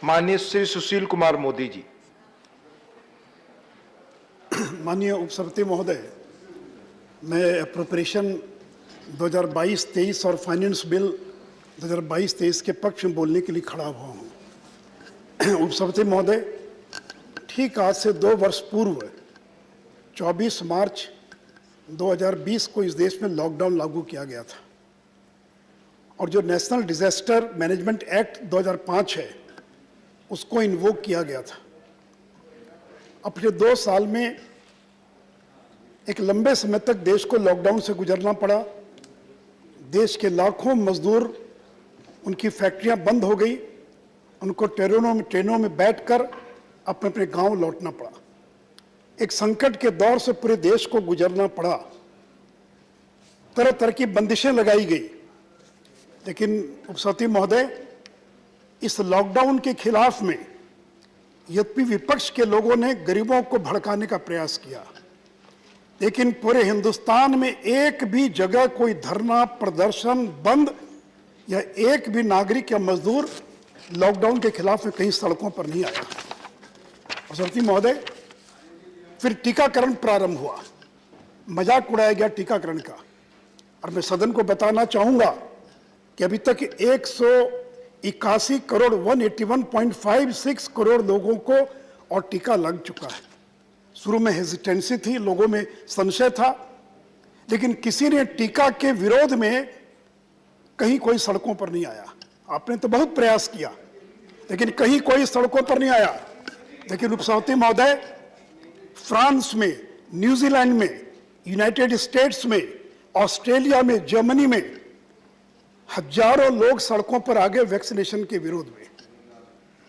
माननीय श्री सुशील कुमार मोदी जी। माननीय उपसभापति महोदय, मैं अप्रोप्रिएशन 2022-23 और फाइनेंस बिल 2022-23 के पक्ष में बोलने के लिए खड़ा हुआ हूँ। उपसभापति महोदय, ठीक आज से 2 वर्ष पूर्व 24 मार्च 2020 को इस देश में लॉकडाउन लागू किया गया था और जो नेशनल डिजास्टर मैनेजमेंट एक्ट 2005 है उसको इन्वोक किया गया था। अब पिछले 2 साल में एक लंबे समय तक देश को लॉकडाउन से गुजरना पड़ा। देश के लाखों मजदूर, उनकी फैक्ट्रियां बंद हो गई, उनको ट्रेनों में बैठकर अपने अपने गांव लौटना पड़ा। एक संकट के दौर से पूरे देश को गुजरना पड़ा। तरह तरह की बंदिशें लगाई गई, लेकिन उपसभापति महोदय, इस लॉकडाउन के खिलाफ में यद्यपि विपक्ष के लोगों ने गरीबों को भड़काने का प्रयास किया, लेकिन पूरे हिंदुस्तान में एक भी जगह कोई धरना प्रदर्शन बंद या एक भी नागरिक या मजदूर लॉकडाउन के खिलाफ में कहीं सड़कों पर नहीं आया। उपसभापति महोदय, फिर टीकाकरण प्रारंभ हुआ, मजाक उड़ाया गया टीकाकरण का, और मैं सदन को बताना चाहूंगा कि अभी तक 181 करोड़ 181.56 करोड़ लोगों को और टीका लग चुका है। शुरू में हेजिटेंसी थी, लोगों में संशय था, लेकिन किसी ने टीका के विरोध में कहीं कोई सड़कों पर नहीं आया। आपने तो बहुत प्रयास किया, लेकिन कहीं कोई सड़कों पर नहीं आया। लेकिन उपसभापति महोदय, फ्रांस में, न्यूजीलैंड में, यूनाइटेड स्टेट्स में, ऑस्ट्रेलिया में, जर्मनी में हजारों लोग सड़कों पर आ गए वैक्सीनेशन के विरोध में।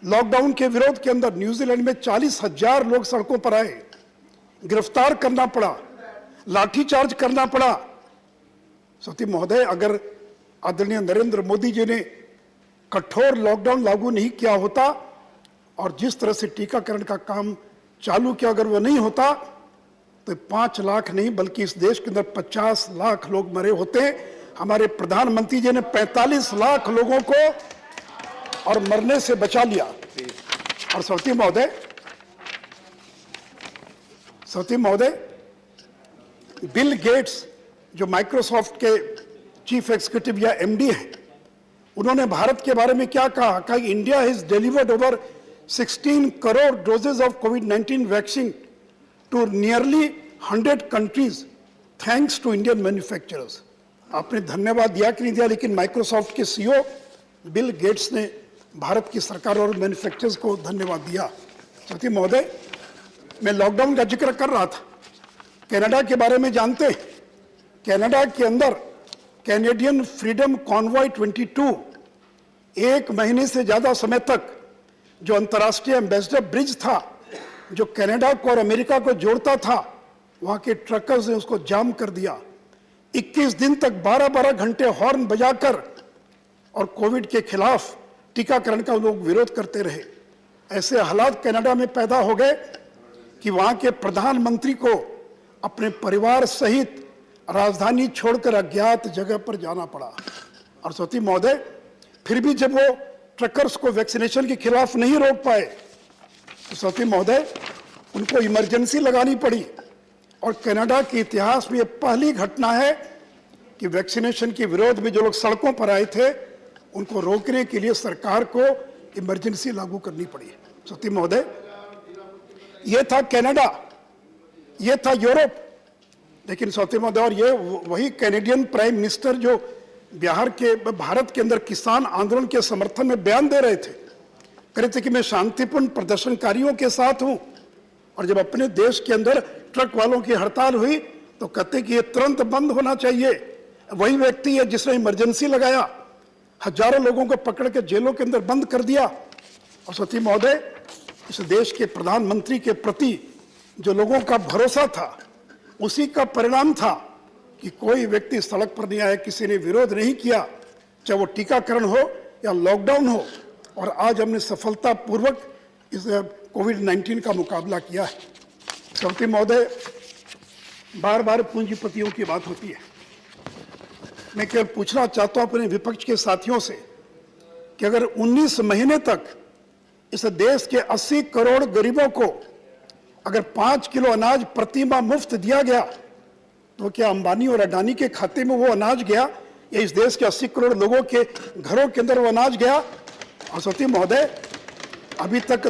लॉकडाउन के विरोध के अंदर न्यूजीलैंड में 40,000 लोग सड़कों पर आए, गिरफ्तार करना पड़ा, लाठीचार्ज करना पड़ा। सती महोदय, अगर आदरणीय नरेंद्र मोदी जी ने कठोर लॉकडाउन लागू नहीं किया होता और जिस तरह से टीकाकरण का काम चालू किया, अगर वो नहीं होता तो 5 लाख नहीं बल्कि इस देश के अंदर 50 लाख लोग मरे होते। हमारे प्रधानमंत्री जी ने 45 लाख लोगों को और मरने से बचा लिया। और सती महोदय, बिल गेट्स जो माइक्रोसॉफ्ट के चीफ एग्जीक्यूटिव या एमडी हैं, उन्होंने भारत के बारे में क्या कहा? कहा India has delivered over 16 crore doses of कोविड-19 vaccine to nearly 100 countries thanks to Indian manufacturers. आपने धन्यवाद दिया कि नहीं दिया, लेकिन माइक्रोसॉफ्ट के सीईओ बिल गेट्स ने भारत की सरकार और मैन्युफैक्चरर्स को धन्यवाद दिया। सती महोदय, मैं लॉकडाउन का जिक्र कर रहा था। कनाडा के बारे में जानते हैं? कनाडा के अंदर कैनेडियन फ्रीडम कॉन्वॉय 22 1 महीने से ज्यादा समय तक जो अंतर्राष्ट्रीय एम्बेसडर ब्रिज था, जो कनाडा को और अमेरिका को जोड़ता था, वहां के ट्रकर्स ने उसको जाम कर दिया। 21 दिन तक 12-12 घंटे हॉर्न बजाकर और कोविड के खिलाफ टीकाकरण का लोग विरोध करते रहे। ऐसे हालात कनाडा में पैदा हो गए कि वहां के प्रधानमंत्री को अपने परिवार सहित राजधानी छोड़कर अज्ञात जगह पर जाना पड़ा। और सती महोदय, फिर भी जब वो ट्रकर्स को वैक्सीनेशन के खिलाफ नहीं रोक पाए तो सती महोदय, उनको इमरजेंसी लगानी पड़ी। और कनाडा के इतिहास में यह पहली घटना है कि वैक्सीनेशन के विरोध में जो लोग सड़कों पर आए थे उनको रोकने के लिए सरकार को इमरजेंसी लागू करनी पड़ी। सती महोदय, यह था कनाडा, यह था यूरोप। लेकिन सती महोदय, और ये वही कैनेडियन प्राइम मिनिस्टर जो भारत के अंदर किसान आंदोलन के समर्थन में बयान दे रहे थे, कह रहे थे कि मैं शांतिपूर्ण प्रदर्शनकारियों के साथ हूं, और जब अपने देश के अंदर ट्रक वालों की हड़ताल हुई तो कहते कि ये तुरंत बंद होना चाहिए। वही व्यक्ति है जिसने इमरजेंसी लगाया, हजारों लोगों को पकड़ के जेलों के अंदर बंद कर दिया। और सती महोदय, इस देश के प्रधानमंत्री के प्रति जो लोगों का भरोसा था, उसी का परिणाम था कि कोई व्यक्ति सड़क पर नहीं आया, किसी ने विरोध नहीं किया, चाहे वो टीकाकरण हो या लॉकडाउन हो। और आज हमने सफलतापूर्वक इस कोविड-19 का मुकाबला किया है। सती महोदय, बार बार पूंजीपतियों की बात होती है। मैं केवल पूछना चाहता हूं अपने विपक्ष के साथियों से कि अगर 19 महीने तक इस देश के 80 करोड़ गरीबों को अगर 5 किलो अनाज प्रति माह मुफ्त दिया गया तो क्या अंबानी और अडानी के खाते में वो अनाज गया या इस देश के 80 करोड़ लोगों के घरों के अंदर वो अनाज गया? और सती महोदय, अभी तक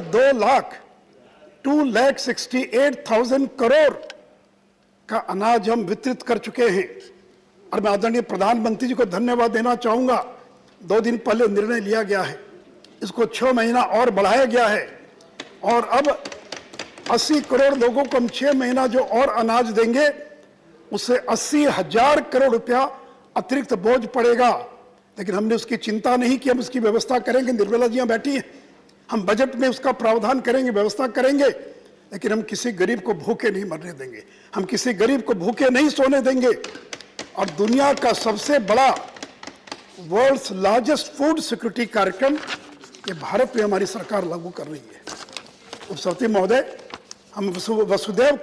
2,68,000 करोड़ का अनाज हम वितरित कर चुके हैं। और मैं आदरणीय प्रधानमंत्री जी को धन्यवाद देना चाहूंगा। 2 दिन पहले निर्णय लिया गया है, इसको 6 महीना और बढ़ाया गया है और अब 80 करोड़ लोगों को हम 6 महीना जो और अनाज देंगे उससे 80,000 करोड़ रुपया अतिरिक्त बोझ पड़ेगा। लेकिन हमने उसकी चिंता नहीं की, हम उसकी व्यवस्था करेंगे। निर्मला जी यहाँ बैठी हैं, हम बजट में उसका प्रावधान करेंगे, व्यवस्था करेंगे, लेकिन हम किसी गरीब को भूखे नहीं मरने देंगे, हम किसी गरीब को भूखे नहीं सोने देंगे। और दुनिया का सबसे बड़ा वर्ल्ड्स लार्जेस्ट फूड सिक्योरिटी कार्यक्रम ये भारत में हमारी सरकार लागू कर रही है। उपसभापति महोदय, हम वसुधैव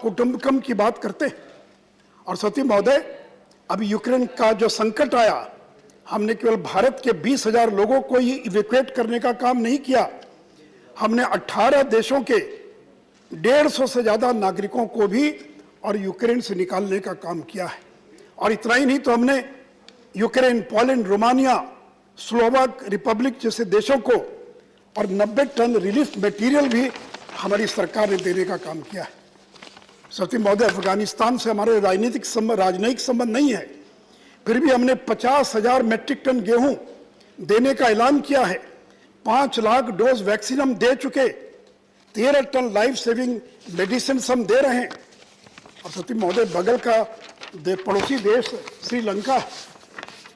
कुटुंबकम की बात करते हैं और सती महोदय, अभी यूक्रेन का जो संकट आया, हमने केवल भारत के 20,000 लोगों को ही इवैक्यूएट करने का काम नहीं किया, हमने 18 देशों के 150 से ज्यादा नागरिकों को भी और यूक्रेन से निकालने का काम किया है। और इतना ही नहीं तो हमने Ukraine, Poland, Romania, Slovak Republic जैसे देशों को और 90 टन रिलीफ मटेरियल भी हमारी सरकार ने देने का काम किया है। सती महोदय, अफगानिस्तान से हमारे राजनीतिक संबंध नहीं है, फिर भी हमने 50,000 मैट्रिक टन गेहूं देने का ऐलान किया है। 5 लाख डोज वैक्सीन हम दे चुके, 13 टन लाइफ सेविंग मेडिसिन हम दे रहे हैं। और सती महोदय, बगल का पड़ोसी देश श्रीलंका,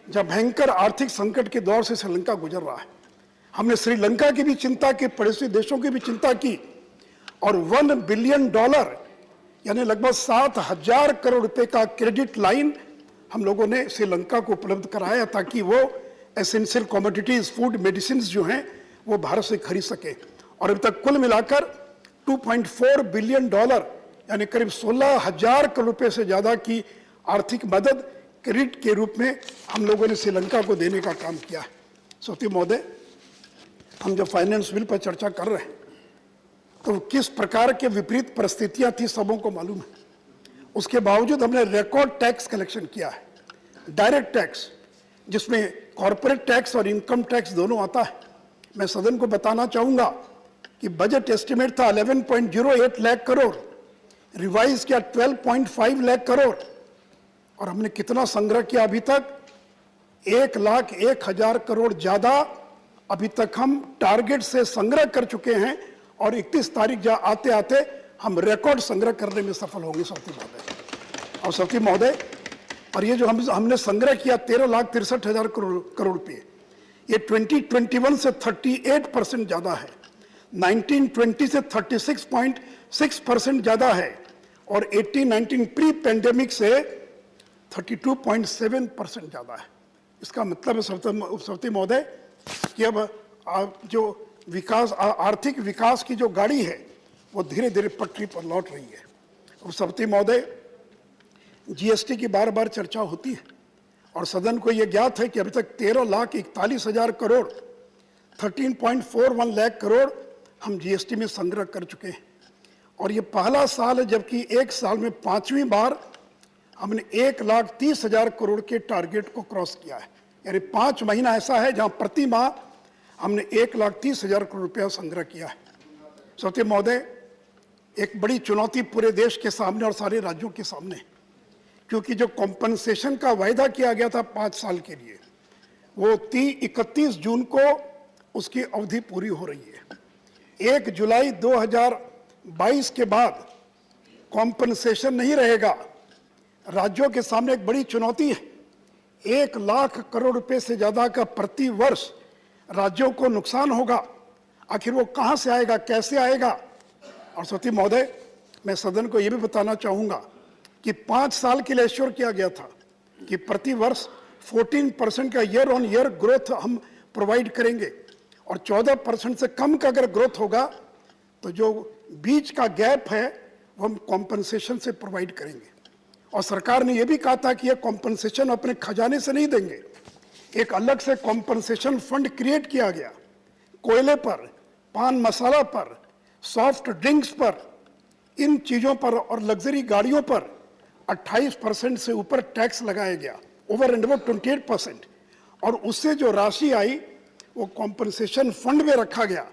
जब भयंकर आर्थिक संकट के दौर से श्रीलंका गुजर रहा है, हमने श्रीलंका की भी चिंता की, पड़ोसी देशों की भी चिंता की और $1 बिलियन यानी लगभग 7,000 करोड़ रुपए का क्रेडिट लाइन हम लोगों ने श्रीलंका को उपलब्ध कराया ताकि वो एसेंशियल कमोडिटीज, फूड, मेडिसिन जो हैं वो भारत से खरीद सके। और अभी तक कुल मिलाकर $2.4 बिलियन यानी करीब 16,000 करोड़ रुपए से ज्यादा की आर्थिक मदद क्रेडिट के रूप में हम लोगों ने श्रीलंका को देने का काम किया है। सती महोदय, हम जब फाइनेंस बिल पर चर्चा कर रहे हैं तो किस प्रकार के विपरीत परिस्थितियां थी सबों को मालूम है। उसके बावजूद हमने रिकॉर्ड टैक्स कलेक्शन किया है, डायरेक्ट टैक्स, जिसमें कॉर्पोरेट टैक्स और इनकम टैक्स दोनों आता है। मैं सदन को बताना चाहूंगा कि बजट एस्टिमेट था 11.08 लाख करोड़, रिवाइज किया 12.5 लाख करोड़ और हमने कितना संग्रह किया अभी तक? 1,01,000 करोड़ ज्यादा अभी तक हम टारगेट से संग्रह कर चुके हैं और 31 तारीख आते आते हम रिकॉर्ड संग्रह करने में सफल होंगे सती महोदय। और सती महोदय, और ये जो हमने संग्रह किया 13,63,000 करोड़ रुपए, ये 2021 से 38% ज्यादा है, 1920 से 36.6% ज्यादा है और 18-19 प्री पैंडेमिक से 32.7% ज्यादा है। इसका मतलब है सती महोदय कि अब जो विकास, आर्थिक विकास की जो गाड़ी है वो धीरे धीरे पटरी पर लौट रही है। और सती महोदय, जीएसटी की बार बार चर्चा होती है और सदन को यह ज्ञात है कि अभी तक 13,41,000 करोड़ 13.41 लाख करोड़ हम जीएसटी में संग्रह कर चुके हैं। और ये पहला साल है जबकि एक साल में 5वीं बार हमने 1,30,000 करोड़ के टारगेट को क्रॉस किया है। यानी 5 महीना ऐसा है जहां प्रति माह हमने 1,30,000 करोड़ रुपया संग्रह किया है। सत्य महोदय, एक बड़ी चुनौती पूरे देश के सामने और सारे राज्यों के सामने, क्योंकि जो कॉम्पनसेशन का वायदा किया गया था 5 साल के लिए, वो 31 जून को उसकी अवधि पूरी हो रही है। 1 जुलाई 2022 के बाद कॉम्पनसेशन नहीं रहेगा। राज्यों के सामने एक बड़ी चुनौती है। 1 लाख करोड़ रुपए से ज्यादा का प्रति वर्ष राज्यों को नुकसान होगा। आखिर वो कहां से आएगा, कैसे आएगा? और सती महोदय, मैं सदन को यह भी बताना चाहूंगा कि 5 साल के लिए एश्योर किया गया था कि प्रति वर्ष 14% का ईयर ऑन ईयर ग्रोथ हम प्रोवाइड करेंगे और 14% से कम का अगर ग्रोथ होगा तो जो बीच का गैप है वो हम कॉम्पनसेशन से प्रोवाइड करेंगे। और सरकार ने यह भी कहा था कि यह कॉम्पनसेशन अपने खजाने से नहीं देंगे, एक अलग से कॉम्पनसेशन फंड क्रिएट किया गया कोयले पर, पान मसाला पर, सॉफ्ट ड्रिंक्स पर, इन चीजों पर और लग्जरी गाड़ियों पर 28% से ऊपर टैक्स लगाया गया, ओवर एंड अबव 28%। और उससे जो राशि आई वो कॉम्पनसेशन फंड में रखा गया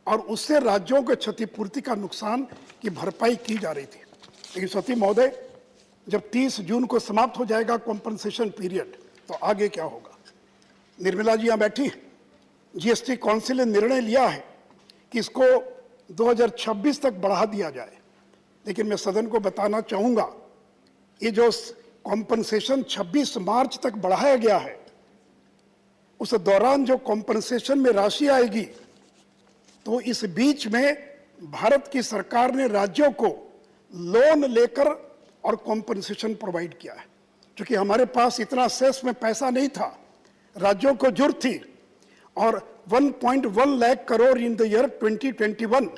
और उससे राज्यों को क्षतिपूर्ति का नुकसान की भरपाई की जा रही थी। लेकिन सती महोदय, जब 30 जून को समाप्त हो जाएगा कॉम्पनसेशन पीरियड, तो आगे क्या होगा? निर्मला जी यहाँ बैठी, जीएसटी काउंसिल ने निर्णय लिया है कि इसको 2026 तक बढ़ा दिया जाए। लेकिन मैं सदन को बताना चाहूंगा, ये जो कॉम्पनसेशन 26 मार्च तक बढ़ाया गया है, उस दौरान जो कॉम्पनसेशन में राशि आएगी, तो इस बीच में भारत की सरकार ने राज्यों को लोन लेकर और कॉम्पनसेशन प्रोवाइड किया है। क्योंकि हमारे पास इतना सेस में पैसा नहीं था, राज्यों को जरूरत थी, और 1.1 lakh crore in the year 2021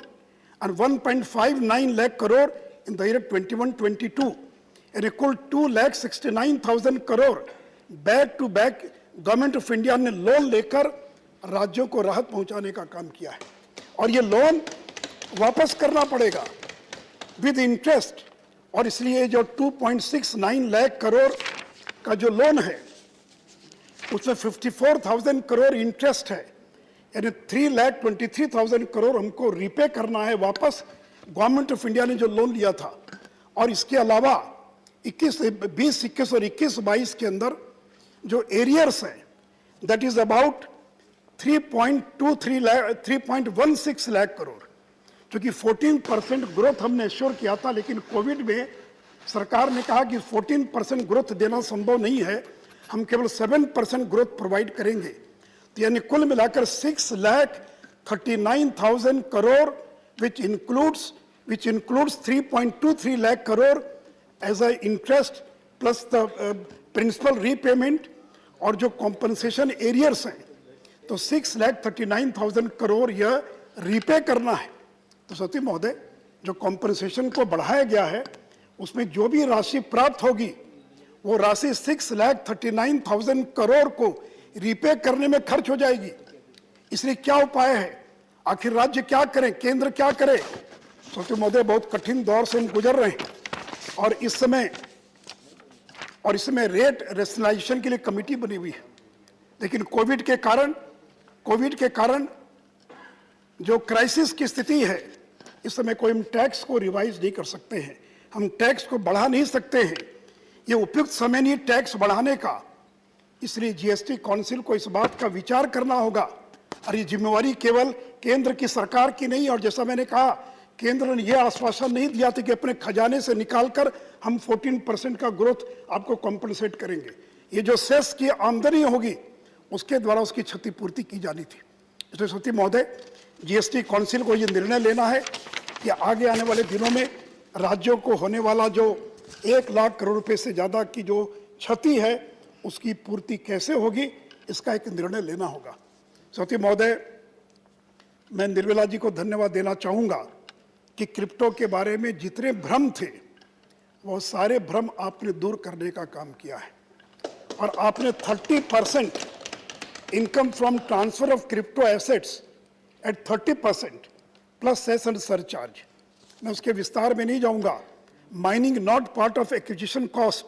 and 1.59 lakh crore in the year 21-22, and कुल 2,69,000 crore back to back government of India ने लोन लेकर राज्यों को राहत पहुंचाने का काम किया है। और ये लोन वापस करना पड़ेगा विद इंटरेस्ट, और इसलिए जो 2.69 लाख करोड़ का जो लोन है उसमें 54,000 करोड़ इंटरेस्ट है, यानी 3,23,000 करोड़ हमको रिपे करना है वापस, गवर्नमेंट ऑफ इंडिया ने जो लोन लिया था। और इसके अलावा 20, 21 और 22 के अंदर जो एरियर्स हैं, that is about 3.16 lakh crore, क्योंकि 14% ग्रोथ हमने एश्योर किया था, लेकिन कोविड में सरकार ने कहा कि 14% ग्रोथ देना संभव नहीं है, हम केवल 7% ग्रोथ प्रोवाइड करेंगे। तो यानी कुल मिलाकर 6,39,000 crore, which includes 3.23 lakh crore as a interest plus the principal repayment, और जो compensation arrears हैं, तो 6,39,000 करोड़ यह रीपे करना है। तो सती महोदय, जो compensation को बढ़ाया गया है उसमें जो भी राशि प्राप्त होगी वो राशि 6,39,000 करोड़ को रीपे करने में खर्च हो जाएगी। इसलिए क्या उपाय है? आखिर राज्य क्या करें, केंद्र क्या करे? सती महोदय, बहुत कठिन दौर से हम गुजर रहे हैं, और इस समय रेट रेशनलाइजेशन के लिए कमेटी बनी हुई है। लेकिन कोविड के कारण जो क्राइसिस की स्थिति है, इस समय कोई हम टैक्स को रिवाइज नहीं कर सकते हैं, हम टैक्स को बढ़ा नहीं सकते हैं, ये उपयुक्त समय नहीं टैक्स बढ़ाने का। इसलिए जीएसटी काउंसिल को इस बात का विचार करना होगा, और ये जिम्मेवारी केवल केंद्र की सरकार की नहीं। और जैसा मैंने कहा, केंद्र ने यह आश्वासन नहीं दिया था कि अपने खजाने से निकालकर हम 14% का ग्रोथ आपको कॉम्पनसेट करेंगे। ये जो सेस की आमदनी होगी उसके द्वारा उसकी क्षतिपूर्ति की जानी थी। इसलिए सती महोदय, जीएसटी काउंसिल को ये निर्णय लेना है कि आगे आने वाले दिनों में राज्यों को होने वाला जो 1 लाख करोड़ रुपए से ज़्यादा की जो क्षति है उसकी पूर्ति कैसे होगी, इसका एक निर्णय लेना होगा। सती महोदय, मैं निर्मला जी को धन्यवाद देना चाहूँगा कि क्रिप्टो के बारे में जितने भ्रम थे वो सारे भ्रम आपने दूर करने का काम किया है, और आपने 30% income from transfer of crypto assets at 30% plus cess and surcharge. मैं उसके विस्तार में नहीं जाऊंगा। Mining not part of acquisition cost,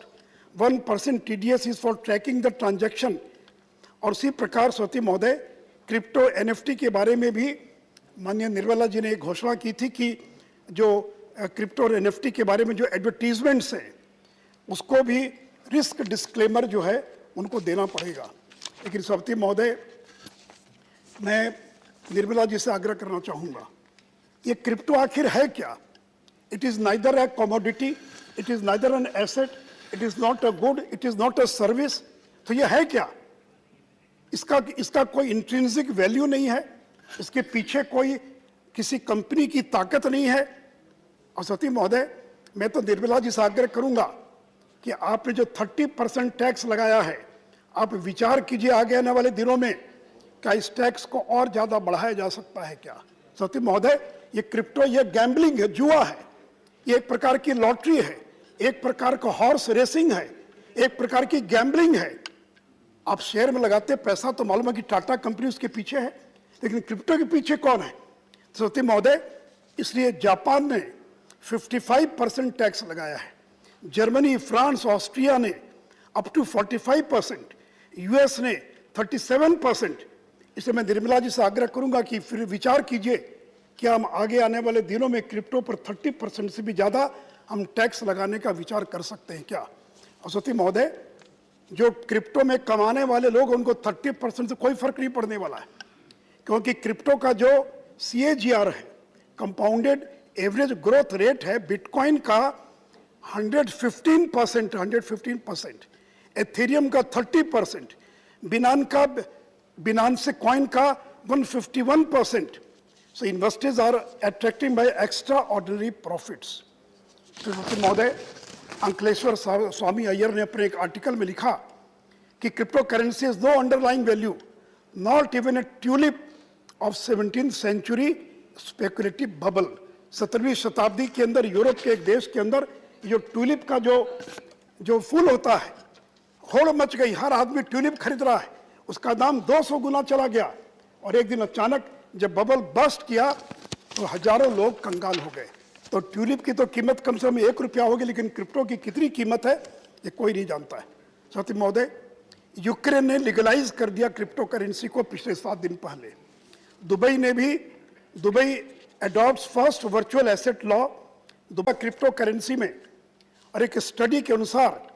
1% TDS is for tracking the transaction. और उसी प्रकार सती महोदय, क्रिप्टो NFT के बारे में भी माननीय निर्मला जी ने एक घोषणा की थी कि जो क्रिप्टो और NFT के बारे में जो एडवर्टीजमेंट्स हैं उसको भी रिस्क डिस्क्लेमर जो है उनको देना पड़ेगा। लेकिन सती महोदय, मैं निर्मला जी से आग्रह करना चाहूँगा, ये क्रिप्टो आखिर है क्या? It is neither A commodity, it is neither an asset, it is not a good, it is not a service. तो ये है क्या? इसका कोई इंट्रिंसिक वैल्यू नहीं है, इसके पीछे कोई किसी कंपनी की ताकत नहीं है। और सती महोदय, मैं तो निर्मला जी से आग्रह करूंगा कि आपने जो 30% टैक्स लगाया है, आप विचार कीजिए आगे आने वाले दिनों में क्या इस टैक्स को और ज्यादा बढ़ाया जा सकता है क्या? सती महोदय, ये क्रिप्टो, ये गैम्बलिंग है, जुआ है, ये एक प्रकार की लॉटरी है, एक प्रकार का हॉर्स रेसिंग है, एक प्रकार की गैम्बलिंग है। आप शेयर में लगाते पैसा तो मालूम है कि टाटा कंपनी उसके पीछे है, लेकिन क्रिप्टो के पीछे कौन है? सभापति महोदय, इसलिए जापान ने 55% टैक्स लगाया है, जर्मनी, फ्रांस, ऑस्ट्रिया ने अप टू 45%, यूएस ने 37%। इसलिए मैं निर्मला जी से आग्रह करूंगा कि फिर विचार कीजिए कि हम आगे आने वाले दिनों में क्रिप्टो पर 30% से भी ज़्यादा हम टैक्स लगाने का विचार कर सकते हैं क्या। और सभापति महोदय, जो क्रिप्टो में कमाने वाले लोग उनको 30% से कोई फर्क नहीं पड़ने वाला है, क्योंकि क्रिप्टो का जो CAGR है, कंपाउंडेड एवरेज ग्रोथ रेट है, बिटकॉइन का 115%, एथेरियम का 30%, बिनांस कॉइन का 151%। So investors are attracting by extraordinary profits. महोदय, अंकलेश्वर स्वामी अय्यर ने अपने एक आर्टिकल में लिखा कि crypto currency is no underlying value, not even a tulip of 17th century speculative bubble. 17वीं शताब्दी के अंदर यूरोप के एक देश के अंदर जो ट्यूलिप का जो फूल होता है, होड़ मच गई, हर आदमी ट्यूलिप खरीद रहा है, उसका दाम 200 गुना चला गया। और एक दिन अचानक जब बबल बस्ट किया तो हजारों लोग कंगाल हो गए। तो ट्यूलिप की तो कीमत कम से कम 1 रुपया होगी, लेकिन क्रिप्टो की कितनी कीमत है ये कोई नहीं जानता है। साथी महोदय, यूक्रेन ने लीगलाइज कर दिया क्रिप्टो करेंसी को पिछले 7 दिन पहले। Dubai adopts first virtual asset law Dubai crypto currency में। और एक स्टडी के अनुसार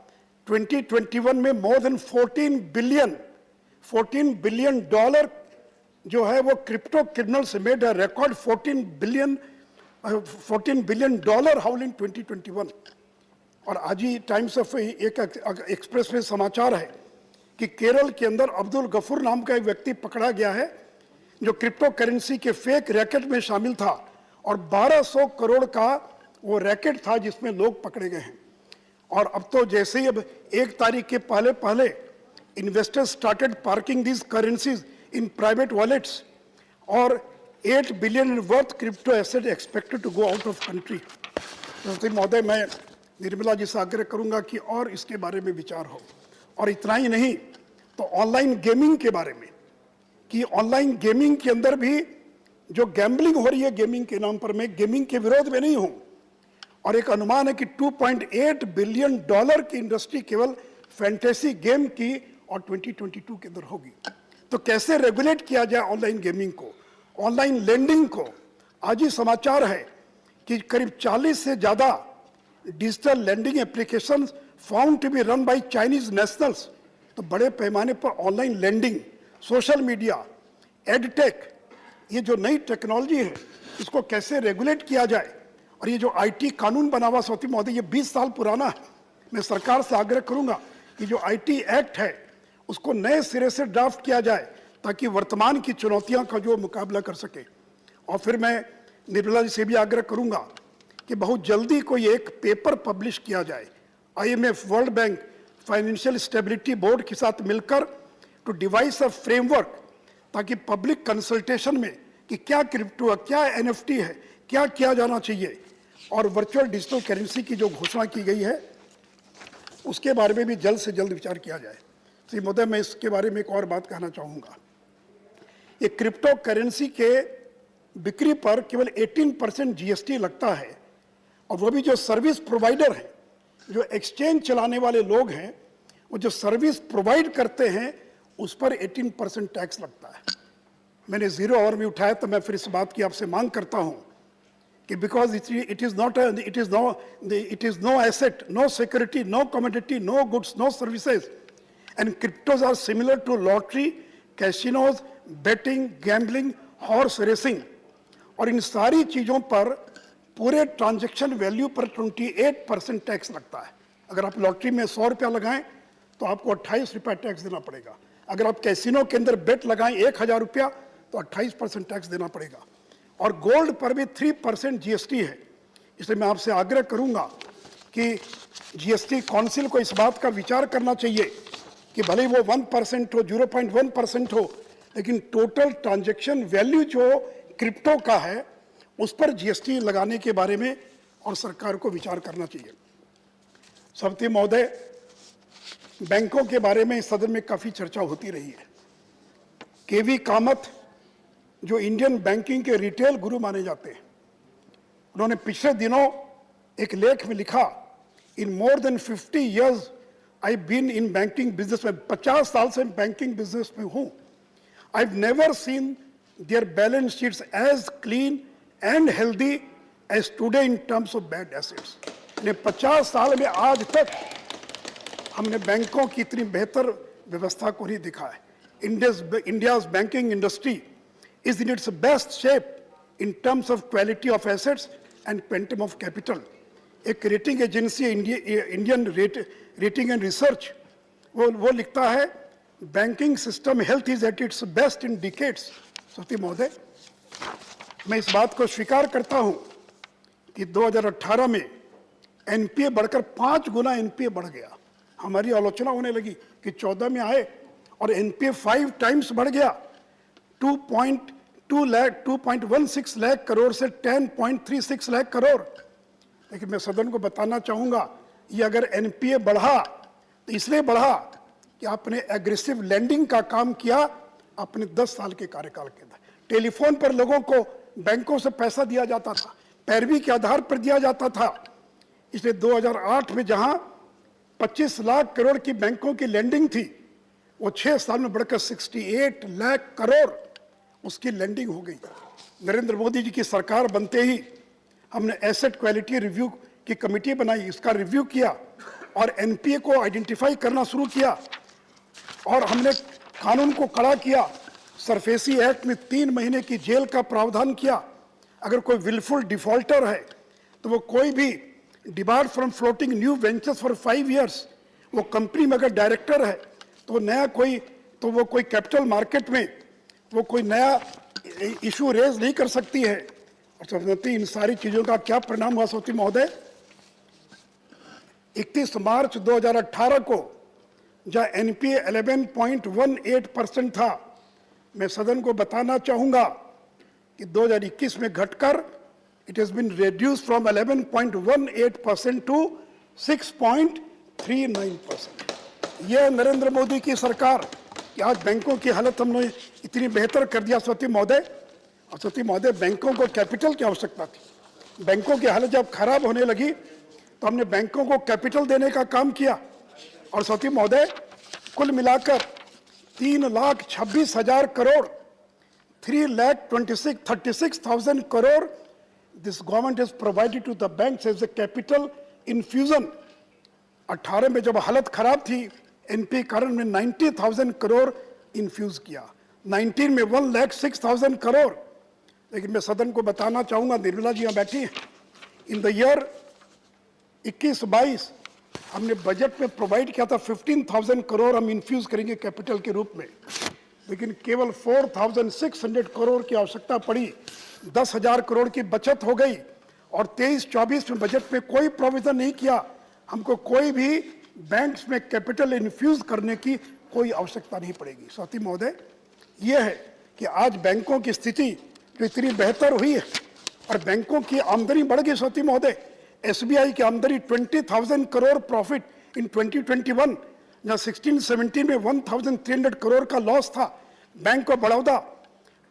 2021 में मोर देन 14 बिलियन डॉलर जो है वो crypto criminals made a record 14 billion dollar haul in 2021। और आज ही टाइम्स ऑफ एक एक्सप्रेस में समाचार है कि केरल के अंदर अब्दुल गफूर नाम का एक व्यक्ति पकड़ा गया है जो क्रिप्टो करेंसी के फेक रैकेट में शामिल था, और 1200 करोड़ का वो रैकेट था जिसमें लोग पकड़े गए हैं। और अब तो जैसे ही अब 1 तारीख के पहले investors started parking these currencies in private wallets, और 8 billion worth crypto asset expected to go out of country. तो महोदय, मैं निर्मला जी से आग्रह करूंगा कि और इसके बारे में विचार हो। और इतना ही नहीं तो ऑनलाइन गेमिंग के बारे में, कि ऑनलाइन गेमिंग के अंदर भी जो गैम्बलिंग हो रही है गेमिंग के नाम पर, मैं गेमिंग के विरोध में नहीं हूं। और एक अनुमान है कि 2.8 बिलियन डॉलर की इंडस्ट्री केवल फैंटेसी गेम की और 2022 के अंदर होगी। तो कैसे रेगुलेट किया जाए ऑनलाइन गेमिंग को, ऑनलाइन लेंडिंग को। आज ही समाचार है कि करीब 40 से ज्यादा digital lending applications found to be run by Chinese nationals. तो बड़े पैमाने पर online lending, social media, edtech, ये जो नई टेक्नोलॉजी है इसको कैसे रेगुलेट किया जाए। और ये जो IT कानून बना हुआ सौती महोदय, ये 20 साल पुराना है। मैं सरकार से आग्रह करूंगा कि जो IT एक्ट है उसको नए सिरे से ड्राफ्ट किया जाए ताकि वर्तमान की चुनौतियों का जो मुकाबला कर सके। और फिर मैं निर्मला जी से भी आग्रह करूंगा कि बहुत जल्दी कोई एक पेपर पब्लिश किया जाए IMF, world bank, financial stability board के साथ मिलकर टू डिवाइस अ फ्रेमवर्क, ताकि पब्लिक कंसल्टेशन में कि क्या क्रिप्टो है, क्या NFT है, क्या किया जाना चाहिए। और वर्चुअल डिजिटल करेंसी की जो घोषणा की गई है उसके बारे में भी जल्द से जल्द विचार किया जाए। श्री महोदय, मैं इसके बारे में एक और बात कहना चाहूँगा। ये क्रिप्टो करेंसी के बिक्री पर केवल 18% GST लगता है, और वो भी जो सर्विस प्रोवाइडर हैं, जो एक्सचेंज चलाने वाले लोग हैं, वो जो सर्विस प्रोवाइड करते हैं उस पर 18% टैक्स लगता है। मैंने 0 आवर में उठाया, तो मैं फिर इस बात की आपसे मांग करता हूं कि because it is no asset, no security, no commodity, no goods, no services, and cryptos are similar to lottery, casinos, betting, gambling, horse racing. और इन सारी चीजों पर पूरे ट्रांजैक्शन वैल्यू पर 28% टैक्स लगता है। अगर आप लॉटरी में 100 रुपया लगाएं तो आपको 28 रुपया टैक्स देना पड़ेगा। अगर आप कैसीनो के अंदर बेट लगाएं 1000 रुपया तो 28% टैक्स देना पड़ेगा। और गोल्ड पर भी 3% GST है। इसलिए मैं आपसे आग्रह करूंगा कि GST काउंसिल को इस बात का विचार करना चाहिए कि भले ही वो 1% हो, 0.1% हो, लेकिन टोटल ट्रांजैक्शन वैल्यू जो क्रिप्टो का है उस पर GST लगाने के बारे में और सरकार को विचार करना चाहिए। सभापति महोदय, बैंकों के बारे में इस सदन में काफी चर्चा होती रही है। KV कामत जो इंडियन बैंकिंग के रिटेल गुरु माने जाते हैं, उन्होंने पिछले दिनों एक लेख में लिखा, in more than 50 years I been in banking business में, 50 साल से बैंकिंग बिजनेस में हूं, I have never seen their balance sheets as clean and healthy as today in terms of bad assets. 50 साल में आज तक हमने बैंकों की इतनी बेहतर व्यवस्था को नहीं देखा है। India's banking industry is in its best shape in terms of quality of assets and quantum of capital. एक rating agency Indian rating and research वो लिखता है, banking system health is at its best in decades. सती महोदय, मैं इस बात को स्वीकार करता हूं कि 2018 में एनपीए बढ़कर 5 गुना एनपीए बढ़ गया। हमारी आलोचना होने लगी कि 14 में आए और एनपीए 5 टाइम्स बढ़ गया, 2.16 लाख करोड़ से 10.36 लाख करोड़। लेकिन मैं सदन को बताना चाहूंगा, ये अगर एनपीए बढ़ा तो इसलिए बढ़ा कि आपने एग्रेसिव लैंडिंग का काम किया अपने 10 साल के कार्यकाल के अंदर। टेलीफोन पर लोगों को बैंकों से पैसा दिया जाता था, पैरवी के आधार पर दिया जाता था। इसलिए 2008 में जहां 25 लाख करोड़ की बैंकों की लैंडिंग थी, वो 6 साल में बढ़कर 68 लाख करोड़ उसकी लैंडिंग हो गई। नरेंद्र मोदी जी की सरकार बनते ही हमने एसेट क्वालिटी रिव्यू की कमेटी बनाई, इसका रिव्यू किया और एनपीए को आइडेंटिफाई करना शुरू किया और हमने कानून को कड़ा किया। सरफेसी एक्ट में 3 महीने की जेल का प्रावधान किया। अगर कोई विलफुल डिफॉल्टर है तो वो कोई भी debarred from floating new ventures for 5 years, वो कंपनी में अगर डायरेक्टर है तो नया कोई कैपिटल मार्केट में वो कोई नया इशू रेज नहीं कर सकती है। और समझती इन सारी चीजों का क्या परिणाम हुआ सौती महोदय? 31 मार्च 2018 को जहां एनपीए 11.18% था, मैं सदन को बताना चाहूंगा कि 2021 में घटकर it has been reduce from 11.18% to 6.39%। यह नरेंद्र मोदी की सरकार कि आज बैंकों की हालत हमने इतनी बेहतर कर दिया सौती महोदय। और सौती महोदय, बैंकों को कैपिटल की आवश्यकता थी। बैंकों की हालत जब खराब होने लगी तो हमने बैंकों को कैपिटल देने का काम किया। और सौती महोदय, कुल मिलाकर 3,26,000 crore 3,36,000 crore this government is provided to the banks as a capital infusion. 18 में जब हालत खराब थी एनपीए कारण में 90,000 करोड़ इन्फ्यूज किया, 19 में 1,06,000 करोड़। लेकिन मैं सदन को बताना चाहूंगा, निर्मला जी यहाँ बैठी हैं, इन द ईयर 21-22 हमने बजट में प्रोवाइड किया था 15,000 करोड़ हम इन्फ्यूज करेंगे कैपिटल के रूप में, लेकिन केवल 4,600 करोड़ की आवश्यकता पड़ी। 10,000 करोड़ की बचत हो गई और 23-24 में बजट में कोई प्रोविजन नहीं किया। हमको कोई भी बैंक्स में कैपिटल इन्फ्यूज करने की कोई आवश्यकता नहीं पड़ेगी। साथी महोदय, यह है कि आज बैंकों की स्थिति जो इतनी बेहतर हुई है और बैंकों की आमदनी बढ़ गई। साथी महोदय, एसबीआई की आमदनी 20,000 करोड़ प्रॉफिट इन 2021, जहां 16-17 में 1,300 करोड़ का लॉस था। बैंक ऑफ बड़ौदा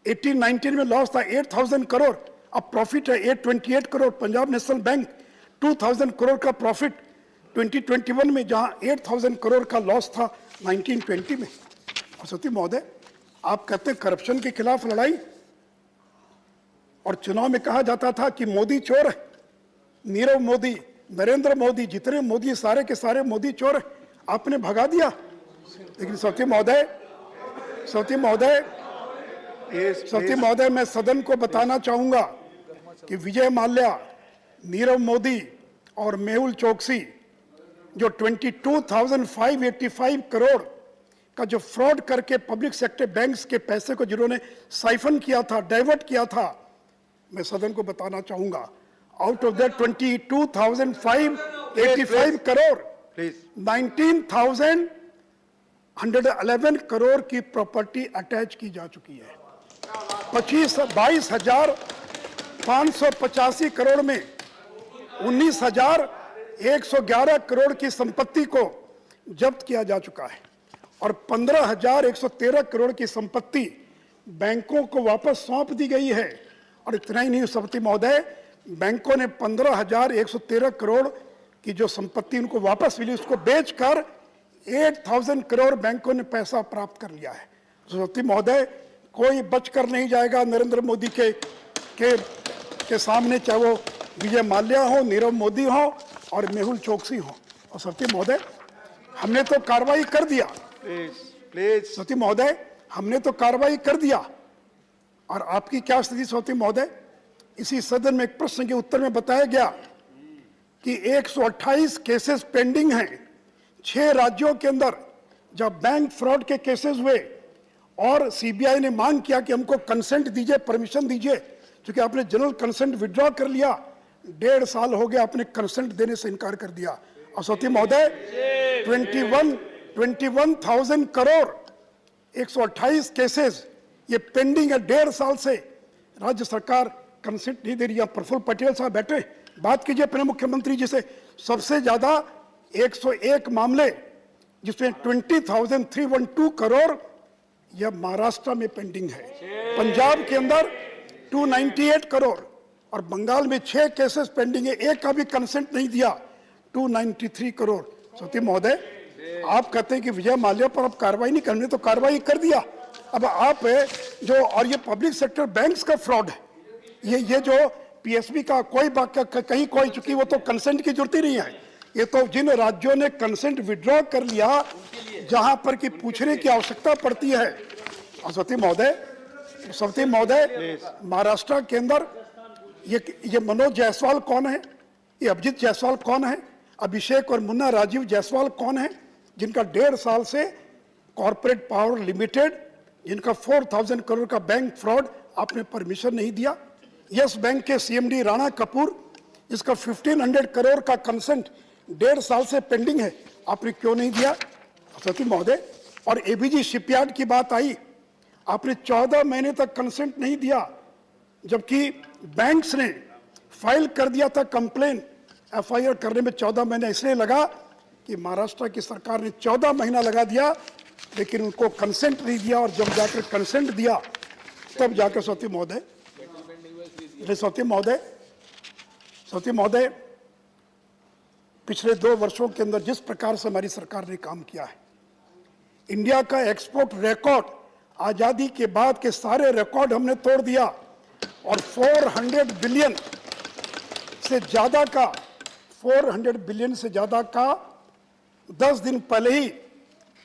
18-19 में लॉस था 8,000 करोड़, अब प्रॉफिट है 828 करोड़। पंजाब नेशनल बैंक 2,000 करोड़ का प्रॉफिट 2021 में, जहां 8,000 करोड़ का लॉस था 1920 में। और सती महोदय, आप कहते हैं करप्शन के खिलाफ लड़ाई, और चुनाव में कहा जाता था कि मोदी चोर है, नीरव मोदी, नरेंद्र मोदी, जितने मोदी सारे के सारे मोदी चोर है, आपने भगा दिया। लेकिन सती महोदय, मैं सदन को बताना चाहूंगा कि विजय माल्या, नीरव मोदी और मेहुल चोकसी जो 22,585 करोड़ का जो फ्रॉड करके पब्लिक सेक्टर बैंक्स के पैसे को जिन्होंने साइफन किया था, डाइवर्ट किया था, मैं सदन को बताना चाहूंगा, out of that 22,585 crore 19,111 crore की प्रॉपर्टी अटैच की जा चुकी है। 22,585 करोड़ में 19,111 करोड़ की संपत्ति को जब्त किया जा चुका है और 15,113 करोड़ की संपत्ति बैंकों को वापस सौंप दी गई है। और इतना ही नहीं सभापति महोदय, बैंकों ने 15,113 करोड़ की जो संपत्ति उनको वापस मिली उसको बेचकर 8,000 करोड़ बैंकों ने पैसा प्राप्त कर लिया है। सभापति महोदय, कोई बचकर नहीं जाएगा नरेंद्र मोदी के सामने, चाहे वो विजय माल्या हो, नीरव मोदी हो और मेहुल चोकसी हो। और सभापति महोदय, हमने तो कार्रवाई कर दिया। प्लीज सभापति महोदय, हमने तो कार्रवाई कर दिया। और आपकी क्या स्थिति सभापति महोदय? इसी सदन में एक प्रश्न के उत्तर में बताया गया कि 128 केसेस पेंडिंग हैं 6 राज्यों के अंदर जब बैंक फ्रॉड के केसेस हुए और सीबीआई ने मांग किया कि हमको कंसेंट दीजिए, परमिशन दीजिए, क्योंकि आपने जनरल कंसेंट विड्रॉ कर लिया। 1.5 साल हो गया आपने कंसेंट देने से इनकार कर दिया। और सभापति महोदय, 21,000 करोड़ 128 केसेस ये पेंडिंग है 1.5 साल से। राज्य सरकार कंसेंट नहीं दे रही है। प्रफुल्ल पटेल साहब बैठे, बात कीजिए अपने मुख्यमंत्री जी से। सबसे ज्यादा 101 मामले जिसमें 20,312 करोड़ यह महाराष्ट्र में पेंडिंग है। पंजाब के अंदर 298 करोड़ और बंगाल में 6 केसेस पेंडिंग है, एक का भी कंसेंट नहीं दिया, 293 करोड़। सभापति महोदय, आप कहते हैं कि विजय माल्या पर आप कार्रवाई नहीं करने, तो कार्रवाई कर दिया। अब आप जो, और ये पब्लिक सेक्टर बैंक्स का फ्रॉड है, ये जो पीएसबी का कोई कहीं कोई चुकी, वो तो कंसेंट की जरूरत ही नहीं है। ये तो जिन राज्यों ने कंसेंट विड्रॉ कर लिया जहां पर कि पूछने की आवश्यकता पड़ती है। और सभापति महोदय, महाराष्ट्र के अंदर ये मनोज जायसवाल कौन है, ये अभिजीत जायसवाल कौन है, अभिषेक और मुन्ना राजीव जायसवाल कौन है, जिनका 1.5 साल से कॉर्पोरेट पावर लिमिटेड, जिनका 4,000 करोड़ का बैंक फ्रॉड आपने परमिशन नहीं दिया। यस बैंक के सीएमडी राणा कपूर, जिसका 1,500 करोड़ का कंसेंट 1.5 साल से पेंडिंग है, आपने क्यों नहीं दिया सभापति महोदय? और एबीजी शिपयार्ड की बात आई, आपने 14 महीने तक कंसेंट नहीं दिया, जबकि बैंक्स ने फाइल कर दिया था कंप्लेन। एफआईआर करने में 14 महीने इसलिए लगा कि महाराष्ट्र की सरकार ने 14 महीना लगा दिया, लेकिन उनको कंसेंट नहीं दिया। और जब जाकर कंसेंट दिया तब जाकर सभापति महोदय, पिछले 2 वर्षों के अंदर जिस प्रकार से हमारी सरकार ने काम किया है, इंडिया का एक्सपोर्ट रिकॉर्ड, आजादी के बाद के सारे रिकॉर्ड हमने तोड़ दिया। और 400 बिलियन से ज्यादा का 10 दिन पहले ही,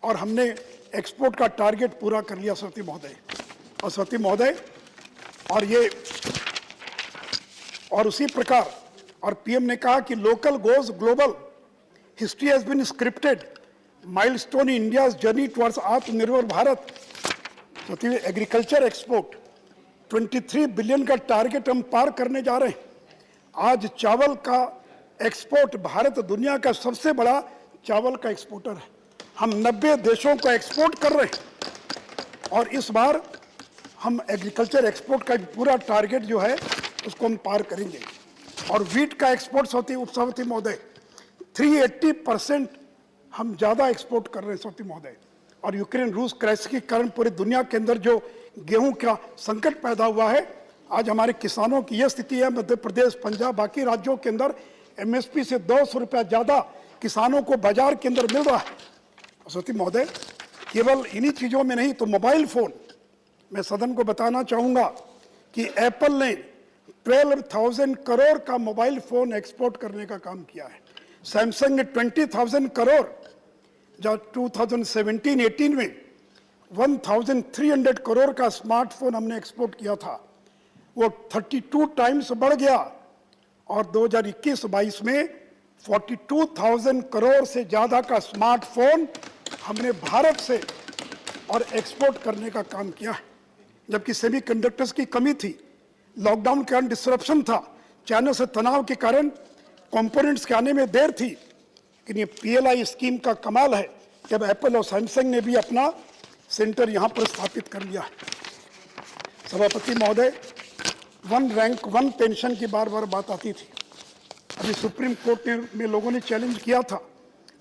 और हमने एक्सपोर्ट का टारगेट पूरा कर लिया सभापति महोदय। और सभापति महोदय, और उसी प्रकार, और पीएम ने कहा कि local goes global, history has been scripted, milestone in India's journey towards Aatmanirbhar Bharat. Agriculture export 23 billion का टारगेट हम पार करने जा रहे हैं। आज चावल का एक्सपोर्ट, भारत दुनिया का सबसे बड़ा चावल का एक्सपोर्टर है। हम 90 देशों को एक्सपोर्ट कर रहे हैं और इस बार हम एग्रीकल्चर एक्सपोर्ट का पूरा टारगेट जो है उसको हम पार करेंगे। और वीट का एक्सपोर्ट सभापति महोदय 380% हम ज़्यादा एक्सपोर्ट कर रहे हैं सभापति महोदय। और यूक्रेन रूस क्राइसिस के कारण पूरी दुनिया के अंदर जो गेहूं का संकट पैदा हुआ है, आज हमारे किसानों की यह स्थिति है। मध्य प्रदेश, पंजाब, बाकी राज्यों के अंदर एमएसपी से 200 रुपया ज़्यादा किसानों को बाजार के अंदर मिल रहा है। सभापति महोदय, केवल इन्हीं चीज़ों में नहीं तो मोबाइल फ़ोन, मैं सदन को बताना चाहूँगा कि एप्पल ने 12,000 करोड़ का मोबाइल फ़ोन एक्सपोर्ट करने का काम किया है। सैमसंग ने 20,000 करोड़, जब 2017-18 में 1,300 करोड़ का स्मार्टफोन हमने एक्सपोर्ट किया था, वो 32 टाइम्स बढ़ गया। और 2021-22 में 42,000 करोड़ से ज़्यादा का स्मार्टफोन हमने भारत से और एक्सपोर्ट करने का काम किया है। जबकि सेमीकंडक्टर्स की कमी थी, लॉकडाउन के कारण डिसरप्शन था, चाइना से तनाव के कारण कंपोनेंट्स के आने में देर थी। लेकिन ये पीएलआई स्कीम का कमाल है कि अब एप्पल और सैमसंग ने भी अपना सेंटर यहाँ पर स्थापित कर लिया है। सभापति महोदय, 1 रैंक 1 पेंशन की बार बार बात आती थी। अभी सुप्रीम कोर्ट में लोगों ने चैलेंज किया था।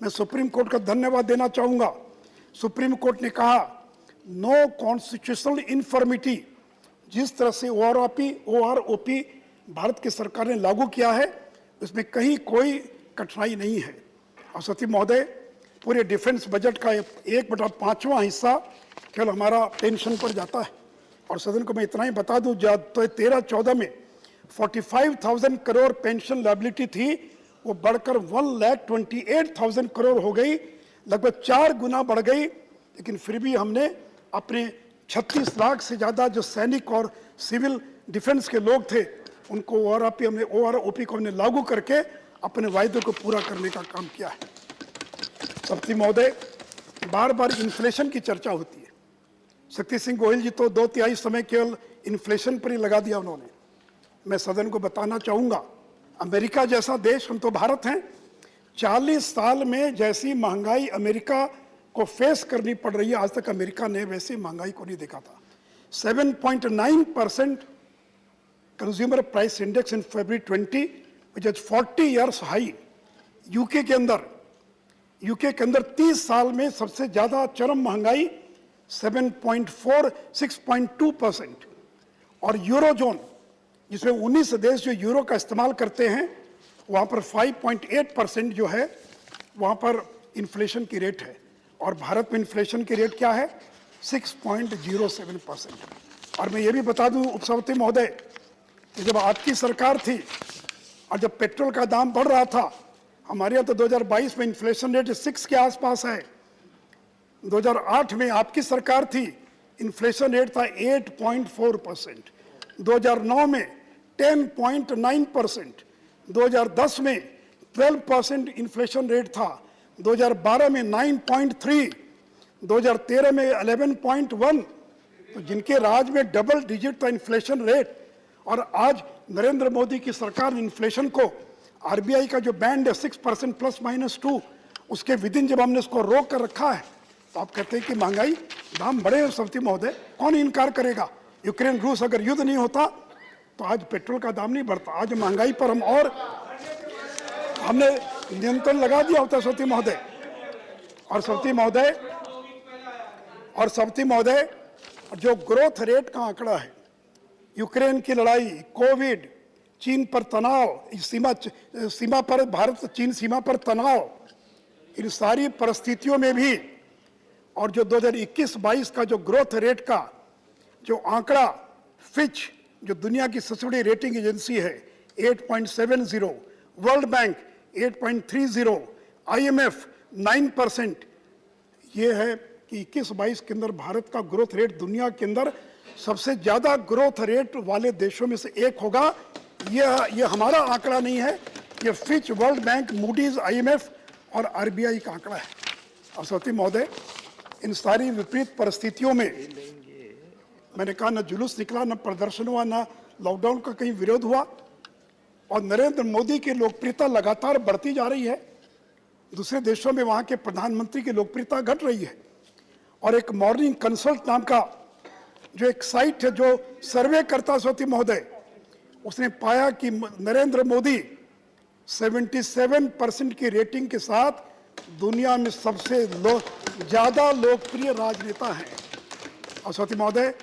मैं सुप्रीम कोर्ट का धन्यवाद देना चाहूँगा। सुप्रीम कोर्ट ने कहा नो कॉन्स्टिट्यूशनल इन्फर्मिटी, जिस तरह से ओआरओपी भारत की सरकार ने लागू किया है उसमें कहीं कोई कठिनाई नहीं है। और सती महोदय, पूरे डिफेंस बजट का 1/5वां हिस्सा केवल हमारा पेंशन पर जाता है। और सदन को मैं इतना ही बता दूं, तो 13-14 में 45,000 करोड़ पेंशन लायबिलिटी थी, वो बढ़कर 1,28,000 करोड़ हो गई, लगभग 4 गुना बढ़ गई। लेकिन फिर भी हमने अपने 36 लाख से ज़्यादा जो सैनिक और सिविल डिफेंस के लोग थे उनको ओआरओपी को हमने लागू करके अपने वायदे को पूरा करने का काम किया है। सप्ती महोदय, बार बार इन्फ्लेशन की चर्चा होती है। शक्ति सिंह गोहिल जी तो 2/3 समय केवल इन्फ्लेशन पर ही लगा दिया उन्होंने। मैं सदन को बताना चाहूँगा, अमेरिका जैसा देश, हम तो भारत हैं, 40 साल में जैसी महंगाई अमेरिका को फेस करनी पड़ रही है, आज तक अमेरिका ने वैसी महंगाई को नहीं देखा था। 7.9% consumer price index in February 20, which is 40 years high. UK के अंदर 30 साल में सबसे ज्यादा चरम महंगाई 6.2%। और यूरोजोन, जिसमें 19 देश जो यूरो का इस्तेमाल करते हैं, वहाँ पर 5.8% जो है वहाँ पर इन्फ्लेशन की रेट है। और भारत में इन्फ्लेशन की रेट क्या है? 6.07%। और मैं ये भी बता दूं उपसभापति महोदय कि जब आपकी सरकार थी और जब पेट्रोल का दाम बढ़ रहा था, हमारे यहाँ तो 2022 में इन्फ्लेशन रेट 6 के आसपास है। 2008 में आपकी सरकार थी, इन्फ्लेशन रेट था 8.4%। 2009 में 10.9%। 2010 में 12% इन्फ्लेशन रेट था। 2012 में 9.3, 2013 में 11.1। तो जिनके राज में डबल डिजिट था इन्फ्लेशन रेट, और आज नरेंद्र मोदी की सरकार ने इन्फ्लेशन को, आरबीआई का जो बैंड है 6% ±2, उसके विदिन जब हमने उसको रोक कर रखा है, तो आप कहते हैं कि महंगाई, दाम बढ़े हैं। सप्ती महोदय, कौन इनकार करेगा? यूक्रेन रूस अगर युद्ध नहीं होता तो आज पेट्रोल का दाम नहीं बढ़ता, आज महंगाई पर हमने नियंत्रण लगा दिया होता। सप्ती महोदय जो ग्रोथ रेट का आंकड़ा है, यूक्रेन की लड़ाई, कोविड, चीन पर तनाव, सीमा पर भारत चीन सीमा पर तनाव, इन सारी परिस्थितियों में भी, और जो 2021-22 का जो ग्रोथ रेट का जो आंकड़ा, फिच जो दुनिया की सबसे बड़ी रेटिंग एजेंसी है 8.70, वर्ल्ड बैंक 8.30, IMF 9%, ये है कि 21-22 के अंदर भारत का ग्रोथ रेट दुनिया के अंदर सबसे ज्यादा ग्रोथ रेट वाले देशों में से एक होगा। ये हमारा आंकड़ा नहीं है, ये Fitch, world bank, Moody's, IMF और RBI का आंकड़ा है। और सती महोदय, इन सारी विपरीत परिस्थितियों में मैंने कहा, न जुलूस निकला, न प्रदर्शन हुआ, न लॉकडाउन का कहीं विरोध हुआ, और नरेंद्र मोदी की लोकप्रियता लगातार बढ़ती जा रही है। दूसरे देशों में वहाँ के प्रधानमंत्री की लोकप्रियता घट रही है। और एक मॉर्निंग कंसल्ट नाम का जो एक साइट है जो सर्वे करता, सती महोदय, उसने पाया कि नरेंद्र मोदी 77% की रेटिंग के साथ दुनिया में सबसे ज्यादा लोकप्रिय राजनेता हैं। और सती महोदय,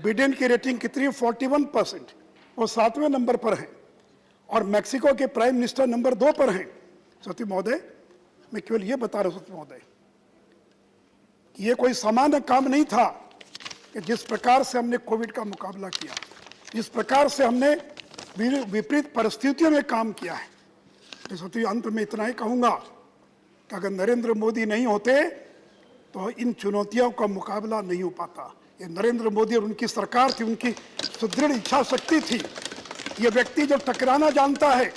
बिडेन की रेटिंग कितनी? 41%, वो 7वें नंबर पर हैं। और मैक्सिको के प्राइम मिनिस्टर नंबर 2 पर हैं। सती महोदय, मैं केवल ये बता रहा हूं सती महोदय कि ये कोई सामान्य काम नहीं था कि जिस प्रकार से हमने कोविड का मुकाबला किया, जिस प्रकार से हमने विपरीत परिस्थितियों में काम किया है। तो अंत में इतना ही कहूंगा कि अगर नरेंद्र मोदी नहीं होते तो इन चुनौतियों का मुकाबला नहीं हो पाता। ये नरेंद्र मोदी और उनकी सरकार थी, उनकी सुदृढ़ इच्छा शक्ति थी। ये व्यक्ति जो टकराना जानता है,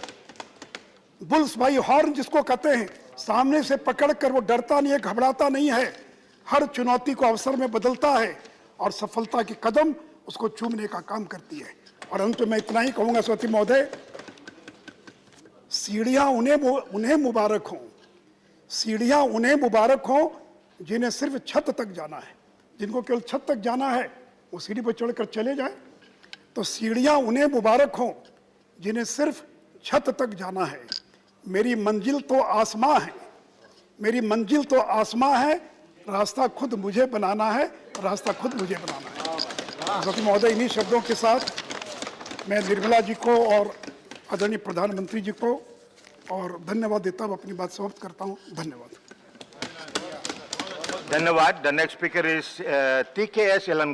बुल्स बाई हॉर्न जिसको कहते हैं, सामने से पकड़कर वो डरता नहीं है, घबराता नहीं है, हर चुनौती को अवसर में बदलता है और सफलता के कदम उसको चूमने का काम करती है। और अंत में इतना ही कहूंगा सती महोदय, सीढ़ियां उन्हें मुबारक हों, सीढ़ियां उन्हें मुबारक हों जिन्हें सिर्फ छत तक जाना है। जिनको केवल छत तक जाना है वो सीढ़ी पर चढ़कर चले जाए। तो सीढ़ियां उन्हें मुबारक हों जिन्हें सिर्फ छत तक जाना है। मेरी मंजिल तो आसमां है, मेरी मंजिल तो आसमां है, रास्ता खुद मुझे बनाना है। रास्ता खुद मुझे बनाना है। सभापति महोदय, इन्हीं शब्दों के साथ मैं निर्मला जी को और आदरणीय प्रधानमंत्री जी को और धन्यवाद देता हूँ, अपनी बात समाप्त करता हूँ। धन्यवाद। धन्यवाद. The next speaker is TKS Elango.